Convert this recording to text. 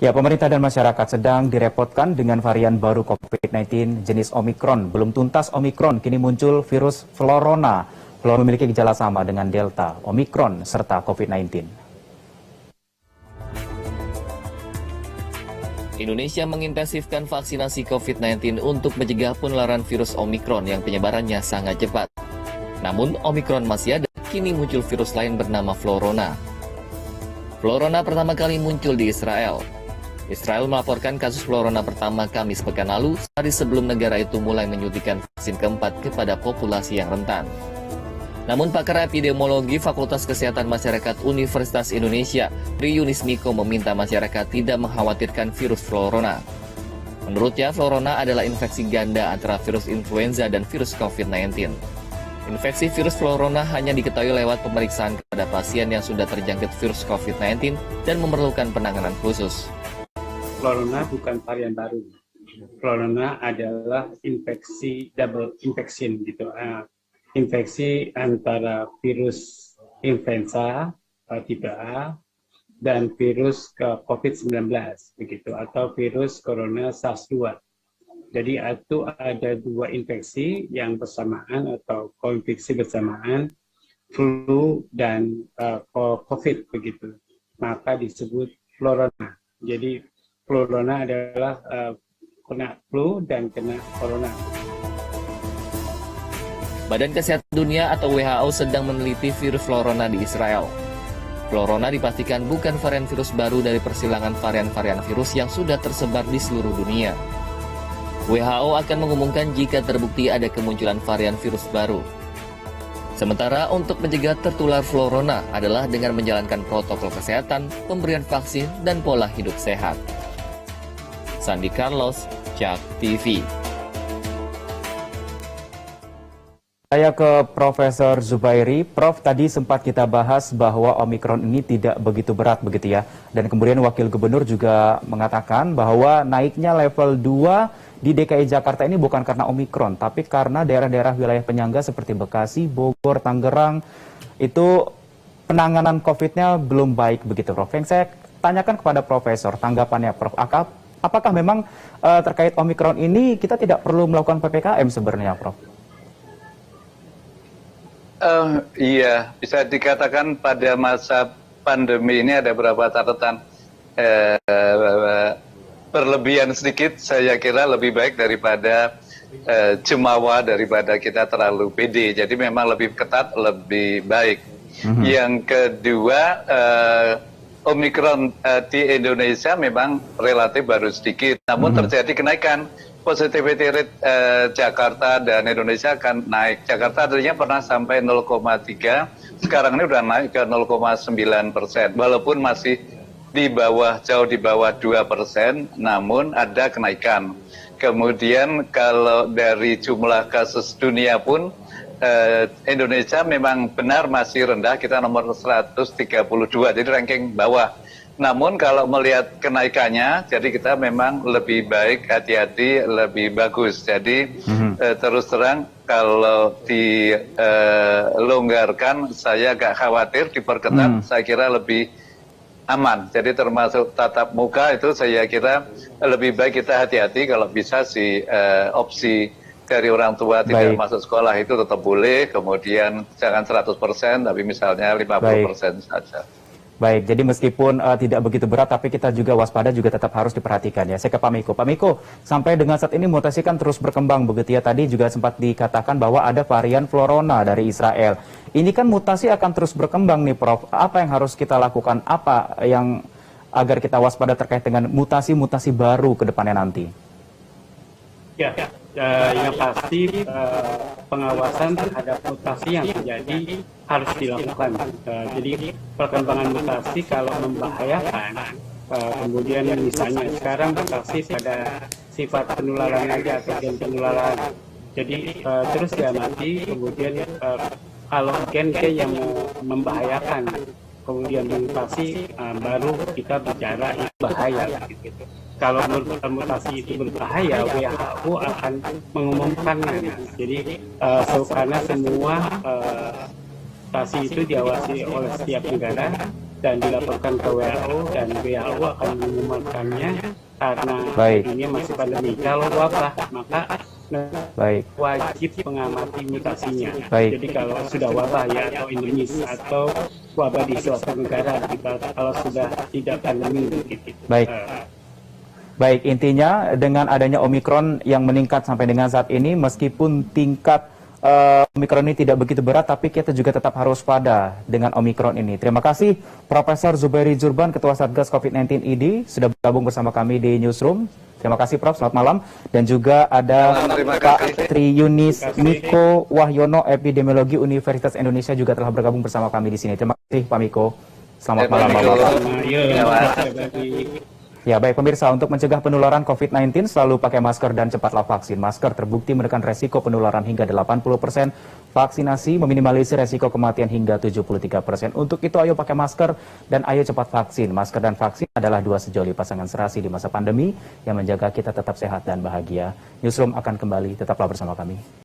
Ya, pemerintah dan masyarakat sedang direpotkan dengan varian baru COVID-19 jenis Omikron. Belum tuntas Omikron, kini muncul virus Florona. Florona memiliki gejala sama dengan Delta, Omikron, serta COVID-19. Indonesia mengintensifkan vaksinasi COVID-19 untuk mencegah penularan virus Omikron yang penyebarannya sangat cepat. Namun, Omikron masih ada, kini muncul virus lain bernama Florona. Florona pertama kali muncul di Israel. Israel melaporkan kasus Florona pertama Kamis pekan lalu, sehari sebelum negara itu mulai menyuntikkan vaksin keempat kepada populasi yang rentan. Namun pakar epidemiologi Fakultas Kesehatan Masyarakat Universitas Indonesia, Tri Yunis Miko meminta masyarakat tidak mengkhawatirkan virus Florona. Menurutnya, Florona adalah infeksi ganda antara virus influenza dan virus COVID-19. Infeksi virus Florona hanya diketahui lewat pemeriksaan kepada pasien yang sudah terjangkit virus COVID-19 dan memerlukan penanganan khusus. Florona bukan varian baru. Florona adalah infeksi double infection gitu. Infeksi antara virus influenza tipe A dan virus COVID-19 begitu, atau virus corona SARS-2. Jadi itu ada dua infeksi yang bersamaan atau koinfeksi bersamaan, flu dan COVID begitu. Maka disebut Florona. Jadi Florona adalah kena flu dan kena corona. Badan Kesehatan Dunia atau WHO sedang meneliti virus Florona di Israel. Florona dipastikan bukan varian virus baru dari persilangan varian-varian virus yang sudah tersebar di seluruh dunia. WHO akan mengumumkan jika terbukti ada kemunculan varian virus baru. Sementara untuk mencegah tertular Florona adalah dengan menjalankan protokol kesehatan, pemberian vaksin, dan pola hidup sehat. Sandi Carlos, JAK TV. Saya ke Profesor Zubairi. Prof, tadi sempat kita bahas bahwa Omikron ini tidak begitu berat begitu ya. Dan kemudian Wakil Gubernur juga mengatakan bahwa naiknya level 2 di DKI Jakarta ini bukan karena Omikron, tapi karena daerah-daerah wilayah penyangga seperti Bekasi, Bogor, Tangerang, itu penanganan COVID-nya belum baik begitu, Prof. Yang saya tanyakan kepada Profesor, tanggapannya Prof. Apakah memang terkait Omikron ini kita tidak perlu melakukan PPKM sebenarnya, Prof? Iya, bisa dikatakan pada masa pandemi ini ada beberapa catatan berlebihan sedikit. Saya kira lebih baik daripada jumawa, daripada kita terlalu pede. Jadi memang lebih ketat, lebih baik. Yang kedua, Omikron di Indonesia memang relatif baru sedikit, namun terjadi kenaikan. Positivity rate Jakarta dan Indonesia akan naik. Jakarta tadinya pernah sampai 0,3, sekarang ini udah naik ke 0,9%. Walaupun masih jauh di bawah 2%, namun ada kenaikan. Kemudian kalau dari jumlah kasus dunia pun, Indonesia memang benar masih rendah, kita nomor 132, jadi ranking bawah. Namun kalau melihat kenaikannya, jadi kita memang lebih baik, hati-hati, lebih bagus. Jadi terus terang kalau dilonggarkan, saya agak khawatir, diperketat, saya kira lebih aman. Jadi termasuk tatap muka itu saya kira lebih baik kita hati-hati, kalau bisa opsi dari orang tua tidak masuk sekolah itu tetap boleh, kemudian jangan 100%, tapi misalnya 50% saja. Baik, jadi meskipun tidak begitu berat, tapi kita juga waspada juga tetap harus diperhatikan ya. Saya ke Pak Miko. Pak Miko, sampai dengan saat ini mutasi kan terus berkembang begitu ya. Tadi juga sempat dikatakan bahwa ada varian Florona dari Israel. Ini kan mutasi akan terus berkembang nih, Prof. Apa yang harus kita lakukan? Apa yang agar kita waspada terkait dengan mutasi-mutasi baru ke depannya nanti? Ya, yang pasti pengawasan terhadap mutasi yang terjadi harus dilakukan. Jadi perkembangan mutasi kalau membahayakan, kemudian misalnya sekarang mutasi pada sifat penularan aja atau gen penularan. Jadi terus diamati, kemudian kalau gen-gen yang membahayakan kemudian mutasi, baru kita bicara itu bahaya. Gitu. Kalau mutasi itu berbahaya, WHO akan mengumumkannya. Jadi karena semua mutasi itu diawasi oleh setiap negara, dan dilaporkan ke WHO, dan WHO akan mengumumkannya karena Baik. ini masih pandemi. Kalau wabah, maka Baik. wajib mengamati mutasinya. Baik. Jadi kalau sudah wabah ya atau endemis atau wabah di suatu negara, kalau sudah tidak pandemi begitu. Baik. Baik, intinya dengan adanya Omikron yang meningkat sampai dengan saat ini, meskipun tingkat Omikron ini tidak begitu berat, tapi kita juga tetap harus pada dengan Omikron ini. Terima kasih Profesor Zubairi Jurban, Ketua Satgas COVID-19 ID, sudah bergabung bersama kami di Newsroom. Terima kasih Prof, selamat malam. Dan juga ada Terima Pak kasih. Tri Yunis Miko Wahyono, Epidemiologi Universitas Indonesia, juga telah bergabung bersama kami di sini. Terima kasih Pak Miko. Selamat malam Miko. Bapak. Ya, Ya baik pemirsa, untuk mencegah penularan COVID-19 selalu pakai masker dan cepatlah vaksin. Masker terbukti menekan resiko penularan hingga 80%, vaksinasi meminimalisir resiko kematian hingga 73%. Untuk itu ayo pakai masker dan ayo cepat vaksin. Masker dan vaksin adalah dua sejoli pasangan serasi di masa pandemi yang menjaga kita tetap sehat dan bahagia. Newsroom akan kembali, tetaplah bersama kami.